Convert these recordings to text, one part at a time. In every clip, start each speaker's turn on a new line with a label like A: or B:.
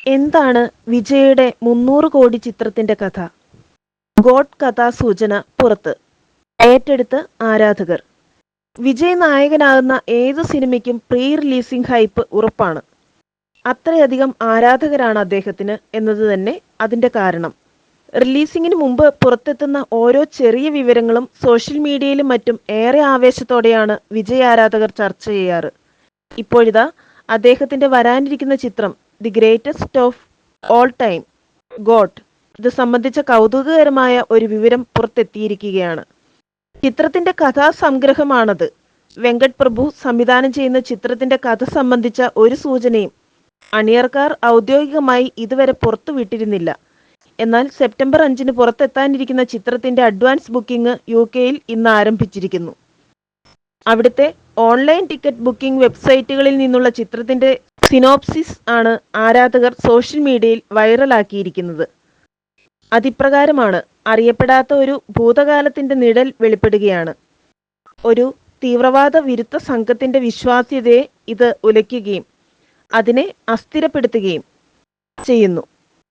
A: എന്താണ് വിജയുടെ 300 കോടി ചിത്രത്തിന്റെ കഥ? ഗോട്ട് കഥാസൂചന പുറത്ത്. ഏറ്റെടുത്ത് ആരാധകർ. വിജയ് നായകനാകുന്ന ഏതു സിനിമയ്ക്കും പ്രീ റിലീസിംഗ് ഹൈപ്പ് ഉറപ്പാണ്. അത്രയധികം ആരാധകരാണ് അദ്ദേഹത്തിന് എന്നത് തന്നെ അതിന്റെ കാരണം. റിലീസിംഗിന് മുമ്പ് പുറത്തെത്തുന്ന ഓരോ ചെറിയ വിവരങ്ങളും സോഷ്യൽ മീഡിയയിലും മറ്റും ഏറെ ആവേശത്തോടെയാണ് വിജയ് ആരാധകർ ചർച്ച ചെയ്യാറ്. ഇപ്പോഴിതാ അദ്ദേഹത്തിന്റെ വരാനിരിക്കുന്ന ചിത്രം the greatest of all time, got, ഇത് സംബന്ധിച്ച കൗതുകകരമായ ഒരു വിവരം പുറത്തെത്തിയിരിക്കുകയാണ്. ചിത്രത്തിന്റെ കഥാസംഗ്രഹമാണത്. വെങ്കട് പ്രഭു സംവിധാനം ചെയ്യുന്ന ചിത്രത്തിന്റെ കഥ സംബന്ധിച്ച ഒരു സൂചനയും അണിയർക്കാർ ഔദ്യോഗികമായി ഇതുവരെ പുറത്തുവിട്ടിരുന്നില്ല. എന്നാൽ സെപ്റ്റംബർ 5 പുറത്തെത്താനിരിക്കുന്ന ചിത്രത്തിന്റെ അഡ്വാൻസ് ബുക്കിംഗ് UK-യിൽ ഇന്ന് ആരംഭിച്ചിരിക്കുന്നു. അവിടുത്തെ ഓൺലൈൻ ടിക്കറ്റ് ബുക്കിംഗ് വെബ്സൈറ്റുകളിൽ നിന്നുള്ള ചിത്രത്തിന്റെ സിനോപ്സിസ് ആണ് ആരാധകർ സോഷ്യൽ മീഡിയയിൽ വൈറലാക്കിയിരിക്കുന്നത്. അതിപ്രകാരമാണ്: അറിയപ്പെടാത്ത ഒരു ഭൂതകാലത്തിന്റെ നിഴൽ വെളിപ്പെടുകയാണ്. ഒരു തീവ്രവാദ വിരുദ്ധ സംഘത്തിന്റെ വിശ്വാസ്യതയെ ഇത് ഉലയ്ക്കുകയും അതിനെ അസ്ഥിരപ്പെടുത്തുകയും ചെയ്യുന്നു.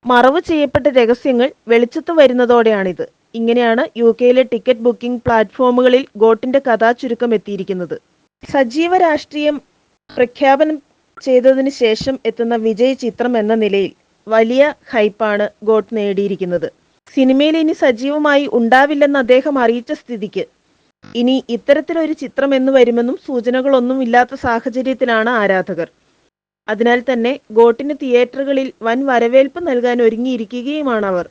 A: മറവ് ചെയ്യപ്പെട്ട രഹസ്യങ്ങൾ വെളിച്ചത്ത് വരുന്നതോടെയാണിത്. ഇങ്ങനെയാണ് UK-യിലെ ടിക്കറ്റ് ബുക്കിംഗ് പ്ലാറ്റ്ഫോമുകളിൽ ഗോട്ടിന്റെ കഥാചുരുക്കം എത്തിയിരിക്കുന്നത്. സജീവ രാഷ്ട്രീയം പ്രഖ്യാപനം ചെയ്തതിനു ശേഷം എത്തുന്ന വിജയ് ചിത്രം എന്ന നിലയിൽ വലിയ ഹൈപ്പാണ് ഗോട്ട് നേടിയിരിക്കുന്നത്. സിനിമയിൽ ഇനി സജീവമായി ഉണ്ടാവില്ലെന്ന് അദ്ദേഹം അറിയിച്ച സ്ഥിതിക്ക് ഇനി ഇത്തരത്തിലൊരു ചിത്രം എന്ന് വരുമെന്നും സൂചനകളൊന്നും ഇല്ലാത്ത സാഹചര്യത്തിലാണ് ആരാധകർ. അതിനാൽ തന്നെ ഗോട്ടിന് തിയേറ്ററുകളിൽ വൻ വരവേൽപ്പ് നൽകാൻ ഒരുങ്ങിയിരിക്കുകയുമാണ് അവർ.